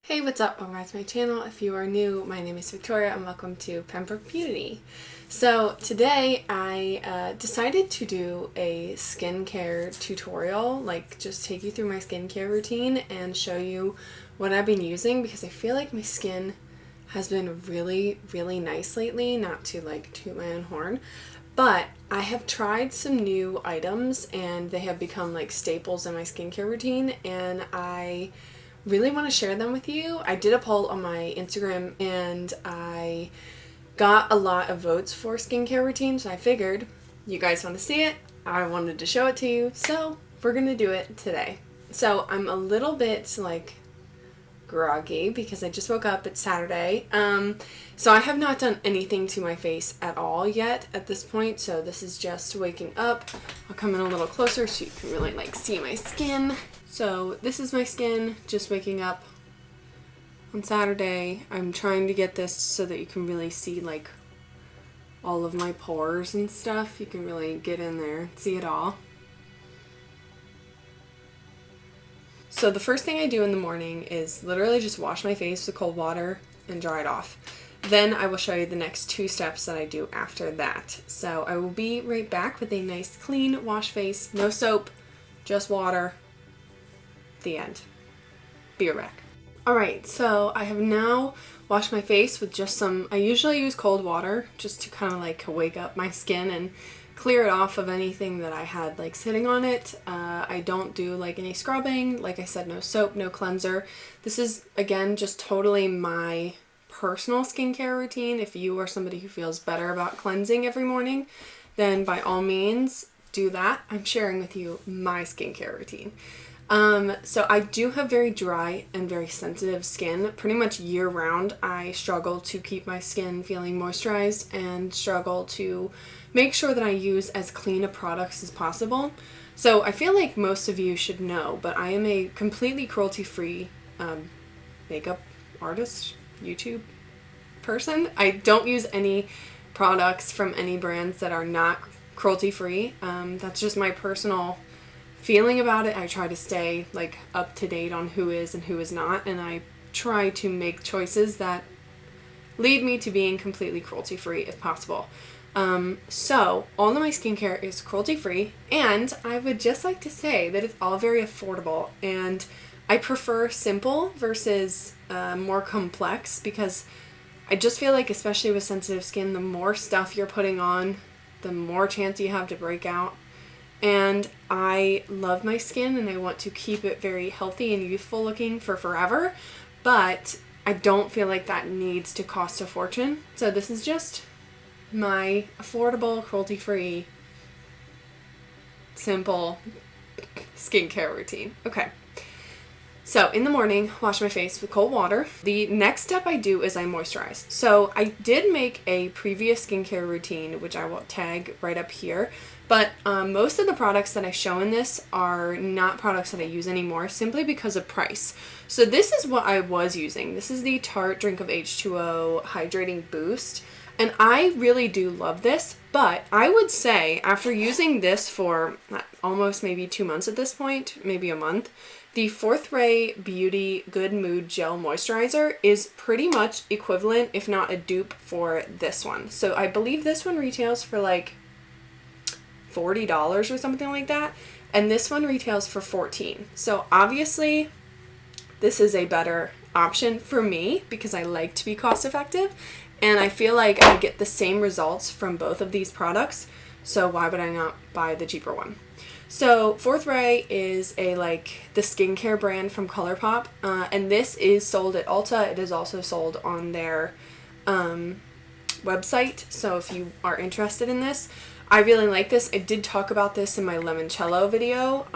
Hey, what's up? Welcome back to my channel. If you are new, my name is Victoria and welcome to Pembroke Beauty. So today I decided to do a skincare tutorial, like just take you through my skincare routine and show you what I've been using because I feel like my skin has been really nice lately, not to like toot my own horn. But I have tried some new items and they have become like staples in my skincare routine, and I really want to share them with you. I did a poll on my Instagram and I got a lot of votes for skincare routines, and I figured you guys want to see it, I wanted to show it to you, so we're gonna do it today. So I'm a little bit like groggy because I just woke up. It's Saturday. So I have not done anything to my face at all yet at this point, so this is just waking up. I'll come in a little closer so you can really like see my skin. So this is my skin just waking up on Saturday. I'm trying to get this so that you can really see like all of my pores and stuff. You can really get in there, see it all. So the first thing I do in the morning is literally just wash my face with cold water and dry it off. Then I will show you the next two steps that I do after that. So I will be right back with a nice clean wash face, no soap, just water. The end. Be right back. Alright, so I have now washed my face with just some, I usually use cold water just to kind of like wake up my skin and clear it off of anything that I had like sitting on it. I don't do like any scrubbing. Like I said, no soap, no cleanser. This is again just totally my personal skincare routine. If you are somebody who feels better about cleansing every morning, then by all means do that. I'm sharing with you my skincare routine. So I do have very dry and very sensitive skin. Pretty much year round, I struggle to keep my skin feeling moisturized and struggle to make sure that I use as clean a products as possible. So I feel like most of you should know, but I am a completely cruelty-free makeup artist, YouTube person. I don't use any products from any brands that are not cruelty-free. That's just my personal feeling about it. I try to stay like up to date on who is and who is not, and I try to make choices that lead me to being completely cruelty free if possible. So all of my skincare is cruelty free, and I would just like to say that it's all very affordable, and I prefer simple versus more complex, because I just feel like, especially with sensitive skin, the more stuff you're putting on, the more chance you have to break out. And I love my skin and I want to keep it very healthy and youthful looking for forever, but I don't feel like that needs to cost a fortune. So this is just my affordable, cruelty-free, simple skincare routine. Okay. So in the morning, wash my face with cold water. The next step I do is I moisturize. So I did make a previous skincare routine, which I will tag right up here. But most of the products that I show in this are not products that I use anymore, simply because of price. So this is what I was using. This is the Tarte Drink of H2O Hydrating Boost. And I really do love this, but I would say after using this for almost maybe 2 months at this point, maybe a month, the Fourth Ray Beauty Good Mood Gel Moisturizer is pretty much equivalent, if not a dupe, for this one. So I believe this one retails for like $40 or something like that, and this one retails for $14. So obviously this is a better option for me because I like to be cost effective, and I feel like I get the same results from both of these products, so why would I not buy the cheaper one? So Fourth Ray is the skincare brand from ColourPop, and this is sold at Ulta. It is also sold on their website, so if you are interested in this, I really like this. I did talk about this in my limoncello video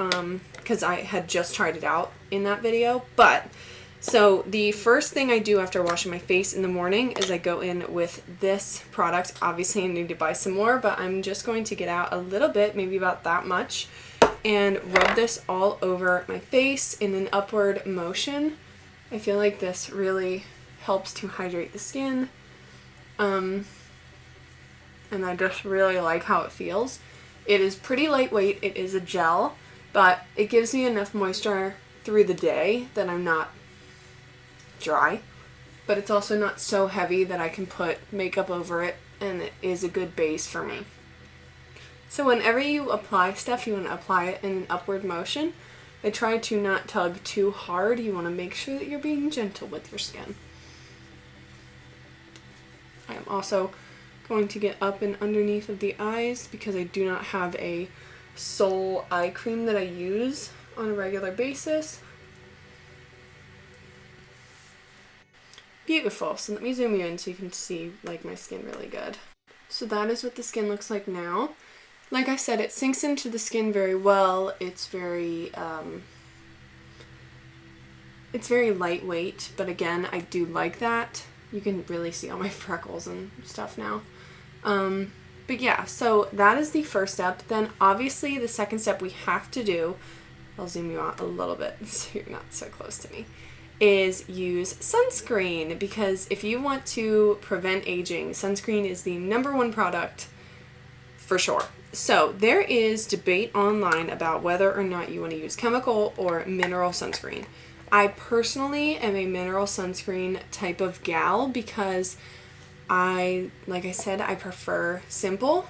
because I had just tried it out in that video. But so the first thing I do after washing my face in the morning is I go in with this product. Obviously I need to buy some more, but I'm just going to get out a little bit, maybe about that much, and rub this all over my face in an upward motion. I feel like this really helps to hydrate the skin. And I just really like how it feels. It is pretty lightweight. It is a gel, but it gives me enough moisture through the day that I'm not dry, but it's also not so heavy that I can put makeup over it, and it is a good base for me. So whenever you apply stuff, you want to apply it in an upward motion. I try to not tug too hard. You want to make sure that you're being gentle with your skin. I am also going to get up and underneath of the eyes because I do not have a Soul eye cream that I use on a regular basis. Beautiful. So let me zoom you in so you can see like my skin really good. So that is what the skin looks like now. Like I said, it sinks into the skin very well. It's very lightweight, but again, I do like that. You can really see all my freckles and stuff now. But yeah, so that is the first step. Then obviously the second step we have to do, I'll zoom you out a little bit so you're not so close to me, is use sunscreen, because if you want to prevent aging, sunscreen is the #1 product for sure. So there is debate online about whether or not you want to use chemical or mineral sunscreen. I personally am a mineral sunscreen type of gal because like I said, I prefer simple.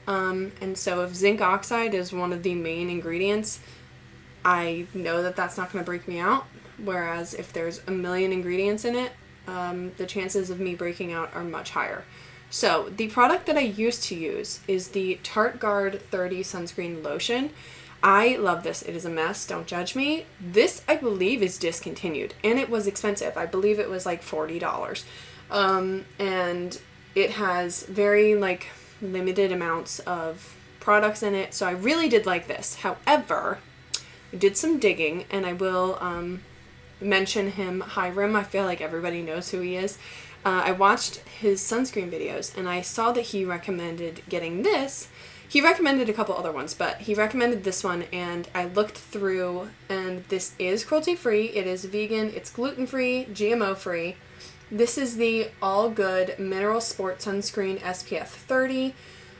And so if zinc oxide is one of the main ingredients, I know that that's not going to break me out. Whereas if there's a million ingredients in it, the chances of me breaking out are much higher. So the product that I used to use is the Tarte Guard 30 Sunscreen Lotion. I love this. It is a mess. Don't judge me. This, I believe, is discontinued, and it was expensive. I believe it was like $40. And it has very like limited amounts of products in it, so I really did like this. However, I did some digging, and I will mention him, Hiram. I feel like everybody knows who he is. I watched his sunscreen videos, and I saw that he recommended getting this. He recommended a couple other ones, but he recommended this one, and I looked through, and this is cruelty-free. It is vegan. It's gluten-free, GMO-free. This is the All Good Mineral Sport Sunscreen SPF 30.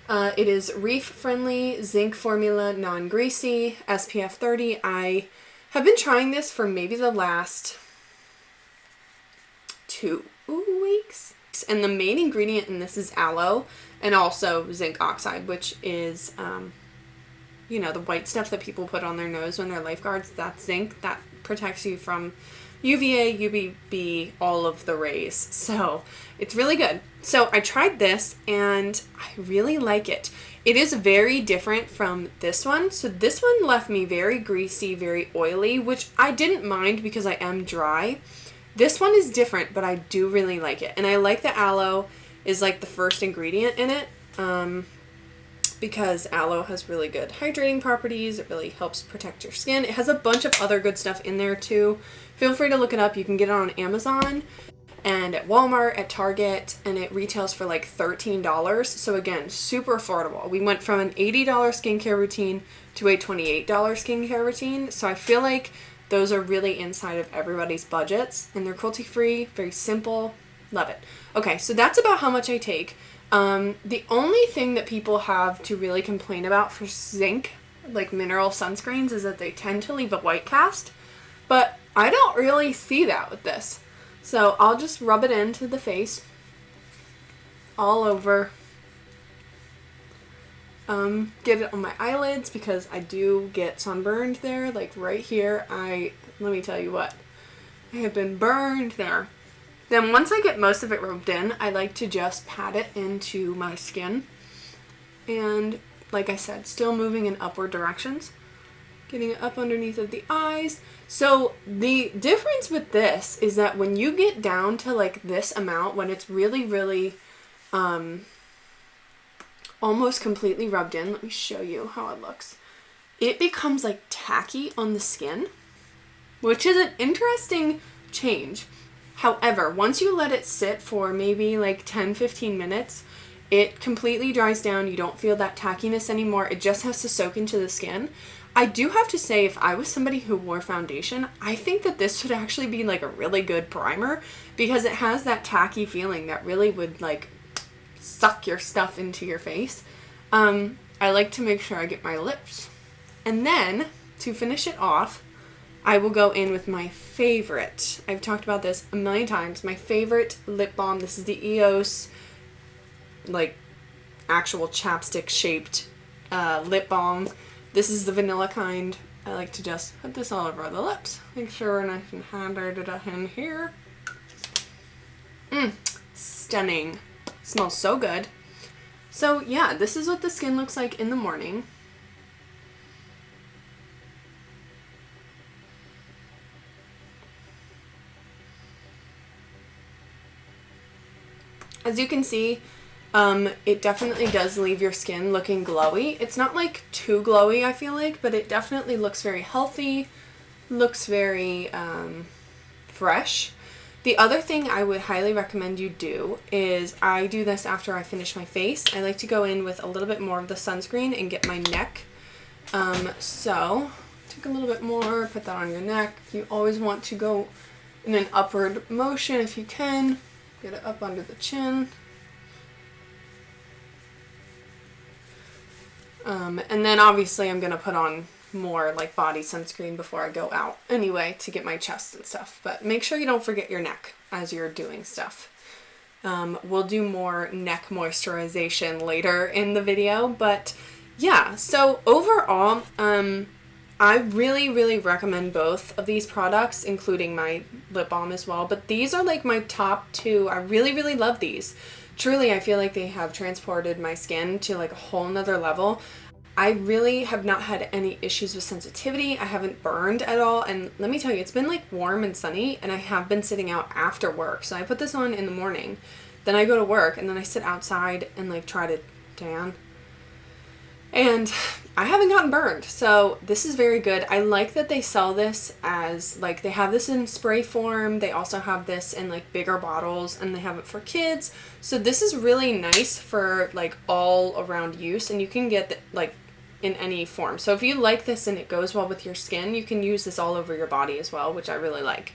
It is reef-friendly, zinc formula, non-greasy, SPF 30. I have been trying this for maybe the last 2 weeks. And the main ingredient in this is aloe and also zinc oxide, which is, the white stuff that people put on their nose when they're lifeguards. That's zinc. That protects you from UVA, UVB, all of the rays. So it's really good. So I tried this and I really like it. It is very different from this one. So this one left me very greasy, very oily, which I didn't mind because I am dry. This one is different, but I do really like it. And I like that aloe is like the first ingredient in it, because aloe has really good hydrating properties. It really helps protect your skin. It has a bunch of other good stuff in there too. Feel free to look it up. You can get it on Amazon and at Walmart, at Target, and it retails for like $13. So again, super affordable. We went from an $80 skincare routine to a $28 skincare routine. So I feel like those are really inside of everybody's budgets, and they're cruelty-free, very simple. Love it. Okay, so that's about how much I take. The only thing that people have to really complain about for zinc, like mineral sunscreens, is that they tend to leave a white cast, but I don't really see that with this. So I'll just rub it into the face, all over. Get it on my eyelids because I do get sunburned there, like right here. Let me tell you what, I have been burned there. Then once I get most of it rubbed in, I like to just pat it into my skin. And like I said, still moving in upward directions. Getting it up underneath of the eyes. So the difference with this is that when you get down to like this amount, when it's really, really almost completely rubbed in, let me show you how it looks. It becomes like tacky on the skin, which is an interesting change. However, once you let it sit for maybe like 10-15 minutes, it completely dries down. You don't feel that tackiness anymore. It just has to soak into the skin. I do have to say, if I was somebody who wore foundation, I think that this would actually be like a really good primer because it has that tacky feeling that really would like suck your stuff into your face. I like to make sure I get my lips. And then to finish it off, I will go in with my favorite. I've talked about this a million times. My favorite lip balm. This is the EOS, like, actual chapstick shaped lip balm. This is the vanilla kind. I like to just put this all over the lips. Make sure we're nice and hydrated in here. Stunning. Smells so good. So yeah, this is what the skin looks like in the morning. As you can see, it definitely does leave your skin looking glowy. It's not like too glowy, I feel like, but it definitely looks very healthy, looks very fresh. The other thing I would highly recommend you do is, I do this after I finish my face. I like to go in with a little bit more of the sunscreen and get my neck. So take a little bit more, put that on your neck. You always want to go in an upward motion if you can. Get it up under the chin. And then obviously I'm going to put on more like body sunscreen before I go out anyway to get my chest and stuff. But make sure you don't forget your neck as you're doing stuff. We'll do more neck moisturization later in the video. But yeah, so overall, I really, really recommend both of these products, including my lip balm as well. But these are like my top two. I really, really love these. Truly, I feel like they have transported my skin to like a whole nother level. I really have not had any issues with sensitivity. I haven't burned at all. And let me tell you, it's been like warm and sunny, and I have been sitting out after work. So I put this on in the morning, then I go to work, and then I sit outside and like try to tan. And I haven't gotten burned, so this is very good. I like that they sell this as, like, they have this in spray form. They also have this in, like, bigger bottles, and they have it for kids. So this is really nice for, like, all around use, and you can get, like, in any form. So if you like this and it goes well with your skin, you can use this all over your body as well, which I really like.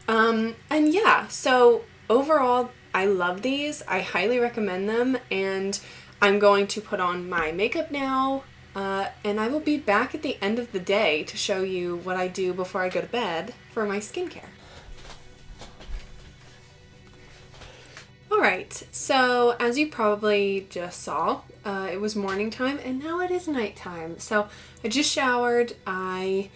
And yeah, so overall, I love these. I highly recommend them, and I'm going to put on my makeup now, and I will be back at the end of the day to show you what I do before I go to bed for my skincare. Alright, so as you probably just saw, it was morning time and now it is nighttime. So I just showered, I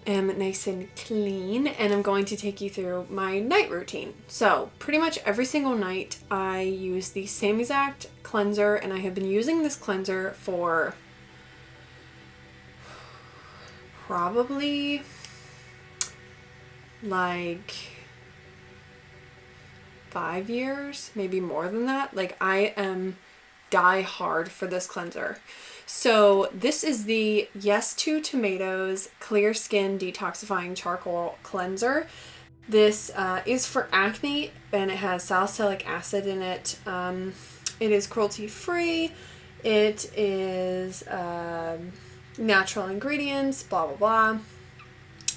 am nice and clean, and I'm going to take you through my night routine. So pretty much every single night I use the same exact cleanser, and I have been using this cleanser for probably like 5 years, maybe more than that. Like, I am die hard for this cleanser. So this is the YesTo Tomatoes Clear Skin Detoxifying Charcoal Cleanser. This is for acne, and it has salicylic acid in it. It is cruelty free. It is natural ingredients, blah, blah, blah.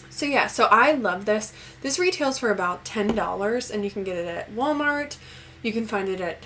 So yeah, so I love this. This retails for about $10, and you can get it at Walmart. You can find it at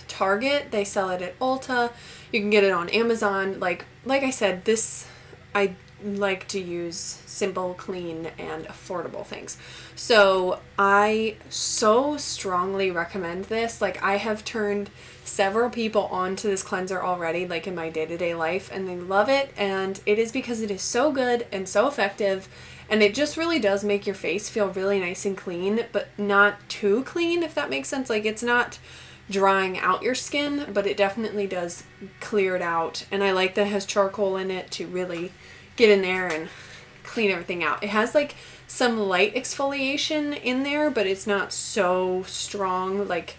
Target. They sell it at Ulta. You can get it on Amazon. Like I said, this, I like to use simple, clean, and affordable things. So I so strongly recommend this. Like, I have turned several people onto this cleanser already, like in my day-to-day life, and they love it. And it is because it is so good and so effective. And it just really does make your face feel really nice and clean, but not too clean, if that makes sense. Like, it's not drying out your skin, but it definitely does clear it out. And I like that it has charcoal in it to really get in there and clean everything out. It has like some light exfoliation in there, but it's not so strong like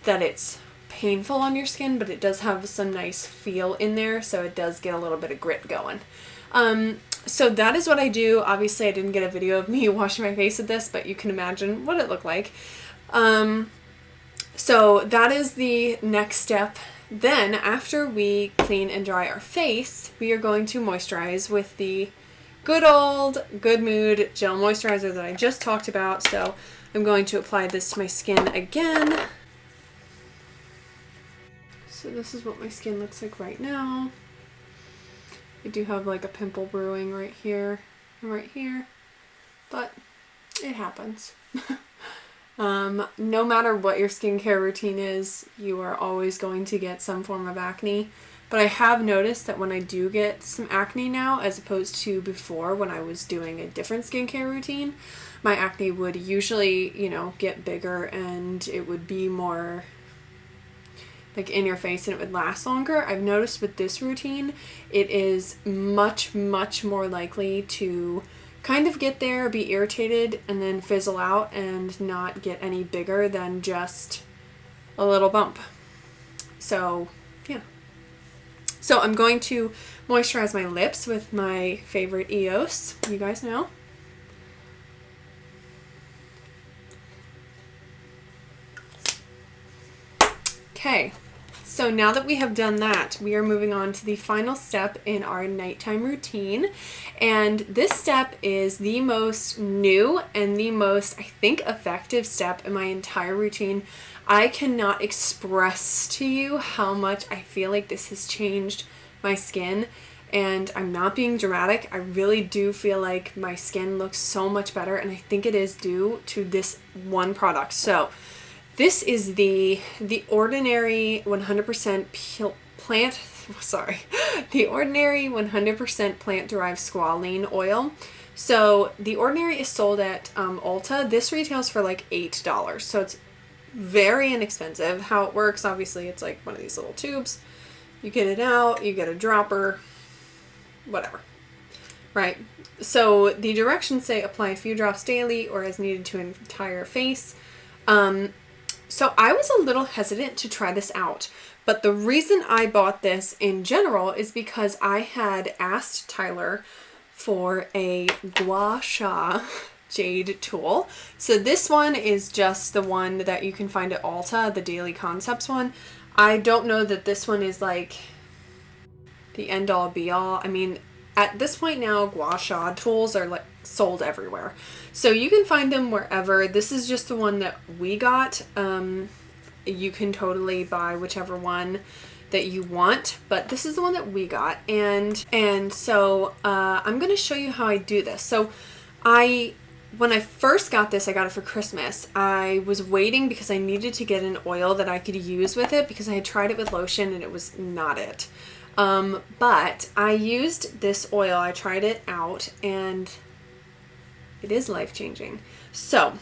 that it's painful on your skin, but it does have some nice feel in there, so it does get a little bit of grit going. So that is what I do. Obviously I didn't get a video of me washing my face with this, but you can imagine what it looked like. So that is the next step. Then after we clean and dry our face, we are going to moisturize with the good old Good Mood Gel Moisturizer that I just talked about. So I'm going to apply this to my skin again. So this is what my skin looks like right now. I do have like a pimple brewing right here and right here. but it happens. No matter what your skincare routine is, you are always going to get some form of acne. But I have noticed that when I do get some acne now, as opposed to before when I was doing a different skincare routine, my acne would usually, you know, get bigger and it would be more like in your face and it would last longer. I've noticed with this routine, it is much, much more likely to kind of get there, be irritated, and then fizzle out and not get any bigger than just a little bump. So, yeah. So I'm going to moisturize my lips with my favorite EOS, you guys know. Okay, so now that we have done that, we are moving on to the final step in our nighttime routine. And this step is the most new and the most, I think, effective step in my entire routine. I cannot express to you how much I feel like this has changed my skin. And I'm not being dramatic. I really do feel like my skin looks so much better. And I think it is due to this one product. So this is the Ordinary 100% plant, the Ordinary 100% plant-derived squalene oil. So the Ordinary is sold at Ulta. This retails for like $8. So it's very inexpensive. How it works, obviously, it's like one of these little tubes. You get it out, you get a dropper, whatever. Right. So the directions say apply a few drops daily or as needed to entire face. So I was a little hesitant to try this out, but the reason I bought this in general is because I had asked Tyler for a Gua Sha Jade tool. So this one is just the one that you can find at Ulta, the Daily Concepts one. I don't know that this one is like the end all be all. I mean, at this point now, Gua Sha tools are like sold everywhere. So you can find them wherever. This is just the one that we got. You can totally buy whichever one that you want, but this is the one that we got. And so I'm going to show you how I do this. So when I first got this, I got it for Christmas. I was waiting because I needed to get an oil that I could use with it because I had tried it with lotion and it was not it. But I used this oil. I tried it out and it is life-changing. So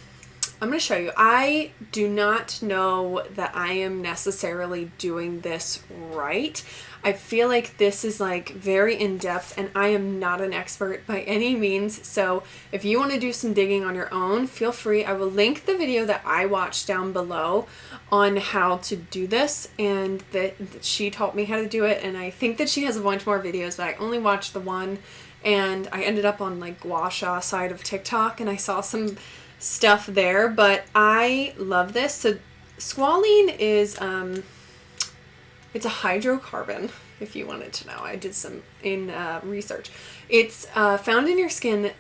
I'm going to show you. I do not know that I am necessarily doing this right. I feel like this is like very in-depth and I am not an expert by any means. So if you want to do some digging on your own, feel free. I will link the video that I watched down below on how to do this, and that she taught me how to do it. And I think that she has a bunch more videos, but I only watched the one. And I ended up on like Gua Sha side of TikTok and I saw some stuff there, but I love this. So squalene is it's a hydrocarbon, if you wanted to know. I did some research. It's found in your skin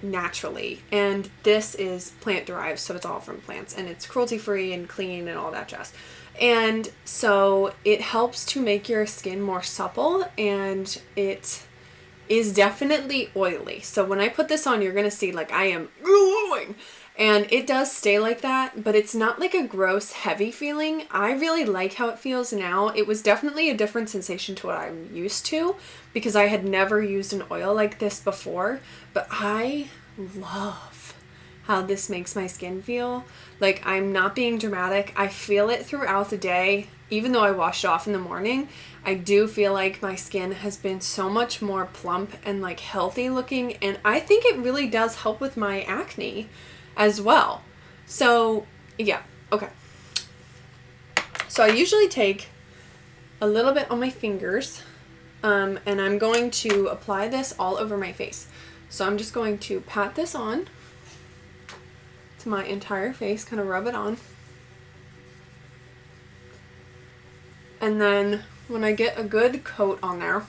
naturally, and this is plant derived, so it's all from plants, and it's cruelty free and clean and all that jazz. And so it helps to make your skin more supple, and it is definitely oily. So when I put this on, you're gonna see like I am glowing, and it does stay like that, but it's not like a gross heavy feeling. I really like how it feels now. It was definitely a different sensation to what I'm used to because I had never used an oil like this before, but I love how this makes my skin feel. Like, I'm not being dramatic. I feel it throughout the day. Even though I wash it off in the morning, I do feel like my skin has been so much more plump and like healthy looking, and I think it really does help with my acne as well. So yeah, okay. So I usually take a little bit on my fingers, and I'm going to apply this all over my face. So I'm just going to pat this on to my entire face, kind of rub it on. And then when I get a good coat on there,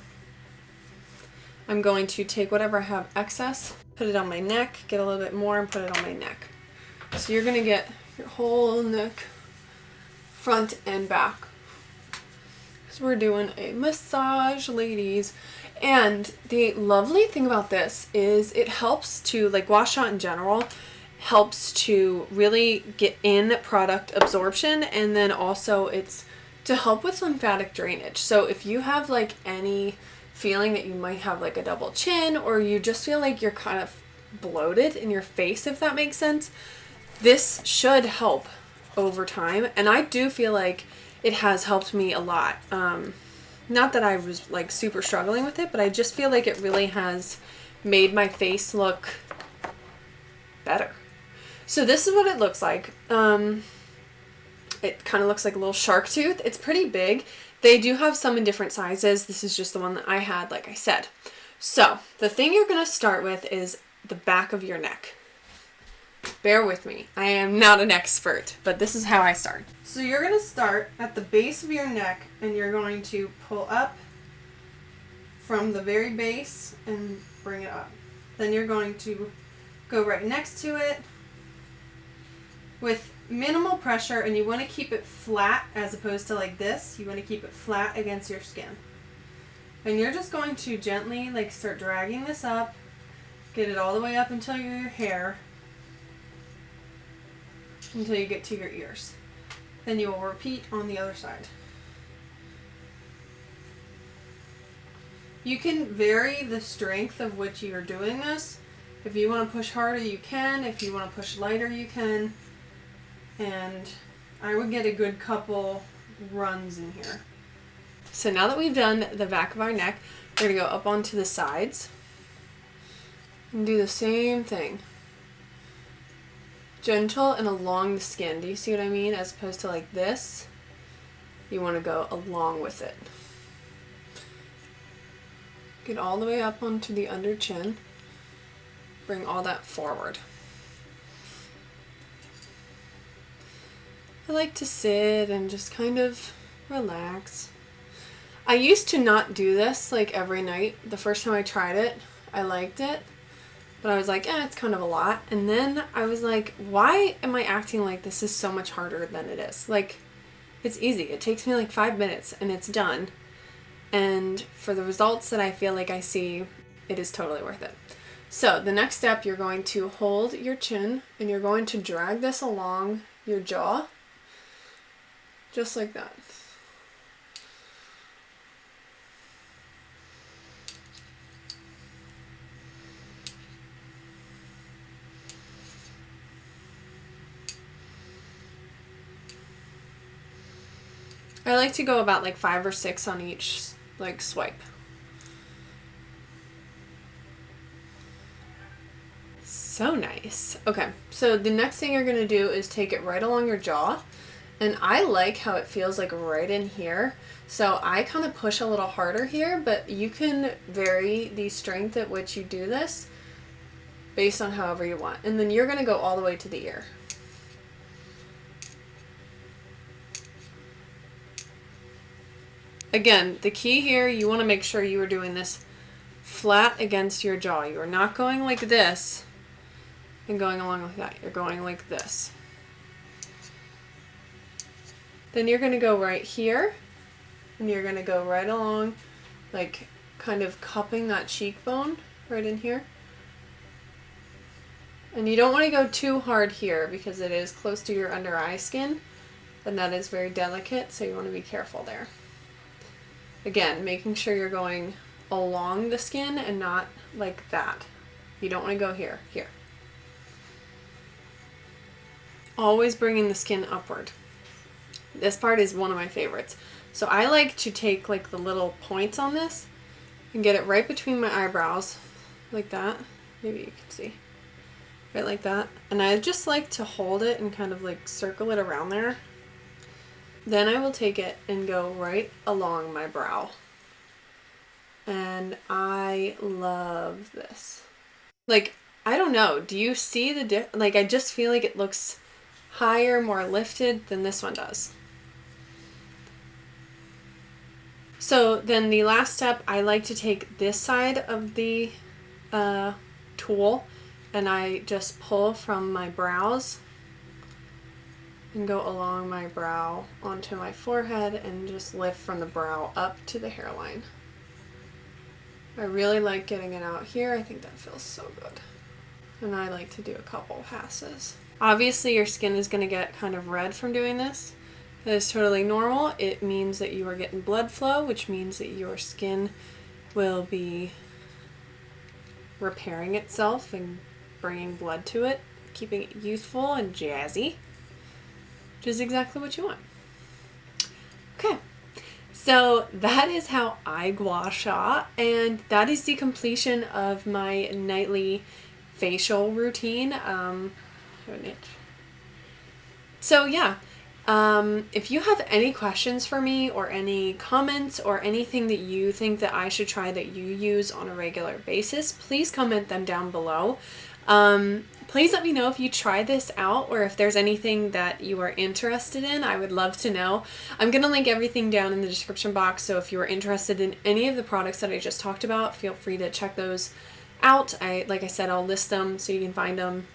I'm going to take whatever I have excess, put it on my neck, get a little bit more, and put it on my neck. So you're going to get your whole neck, front and back. Because we're doing a massage, ladies. And the lovely thing about this is it helps to, like Gua Sha in general, helps to really get in product absorption, and then also it's to help with lymphatic drainage. So if you have like any feeling that you might have like a double chin, or you just feel like you're kind of bloated in your face, if that makes sense, this should help over time. And I do feel like it has helped me a lot. Not that I was like super struggling with it, but I just feel like it really has made my face look better. So this is what it looks like. It kind of looks like a little shark tooth. It's pretty big. They do have some in different sizes. This is just the one that I had, like I said. So the thing you're going to start with is the back of your neck. Bear with me. I am not an expert, but this is how I start. So you're going to start at the base of your neck, and you're going to pull up from the very base and bring it up. Then you're going to go right next to it with minimal pressure, and you want to keep it flat as opposed to like this. You want to keep it flat against your skin. And you're just going to gently like start dragging this up, get it all the way up until your hair, until you get to your ears. Then you will repeat on the other side. You can vary the strength of which you are doing this. If you want to push harder, you can. If you want to push lighter, you can. And I would get a good couple runs in here. So now that we've done the back of our neck, we're going to go up onto the sides and do the same thing. Gentle and along the skin. Do you see what I mean? As opposed to like this, you want to go along with it. Get all the way up onto the under chin. Bring all that forward. I like to sit and just kind of relax. I used to not do this like every night. The first time I tried it, I liked it. But I was like, it's kind of a lot. And then I was like, why am I acting like this is so much harder than it is? Like, it's easy. It takes me like 5 minutes and it's done. And for the results that I feel like I see, it is totally worth it. So the next step, you're going to hold your chin and you're going to drag this along your jaw. Just like that. I like to go about like 5 or 6 on each like swipe. So nice. Okay, so the next thing you're going to do is take it right along your jaw. And I like how it feels like right in here. So I kind of push a little harder here, but you can vary the strength at which you do this based on however you want. And then you're going to go all the way to the ear. Again, the key here, you want to make sure you are doing this flat against your jaw. You are not going like this and going along like that. You're going like this. Then you're going to go right here, and you're going to go right along, like kind of cupping that cheekbone right in here. And you don't want to go too hard here because it is close to your under eye skin, and that is very delicate, so you want to be careful there. Again, making sure you're going along the skin and not like that. You don't want to go here, here. Always bringing the skin upward. This part is one of my favorites. So I like to take like the little points on this and get it right between my eyebrows, like that. Maybe you can see. Right like that. And I just like to hold it and kind of like circle it around there. Then I will take it and go right along my brow. And I love this. Like, I don't know. Do you see the like, I just feel like it looks higher, more lifted than this one does. So then the last step, I like to take this side of the tool and I just pull from my brows and go along my brow onto my forehead and just lift from the brow up to the hairline. I really like getting it out here. I think that feels so good. And I like to do a couple passes. Obviously your skin is going to get kind of red from doing this. That is totally normal. It means that you are getting blood flow, which means that your skin will be repairing itself and bringing blood to it, keeping it youthful and jazzy, which is exactly what you want. Okay, so that is how I gua sha, and that is the completion of my nightly facial routine. So yeah, if you have any questions for me or any comments or anything that you think that I should try that you use on a regular basis, please comment them down below. Please let me know if you try this out or if there's anything that you are interested in. I would love to know. I'm going to link everything down in the description box, so if you are interested in any of the products that I just talked about, feel free to check those out. Like I said, I'll list them so you can find them.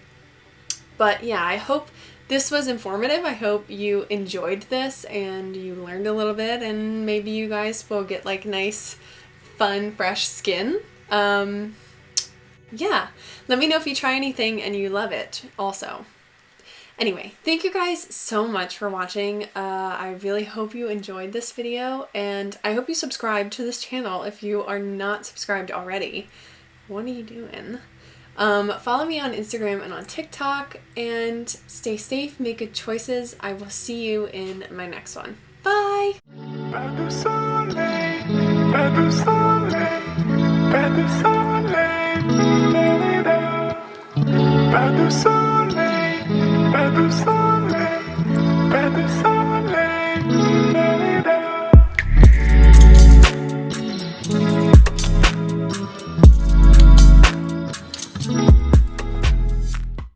But yeah, I hope this was informative. I hope you enjoyed this and you learned a little bit, and maybe you guys will get like nice, fun, fresh skin. Yeah, let me know if you try anything and you love it also. Anyway, thank you guys so much for watching. I really hope you enjoyed this video, and I hope you subscribe to this channel if you are not subscribed already. What are you doing? Follow me on Instagram and on TikTok, and stay safe, make good choices. I will see you in my next one. Bye! Pas de soleil,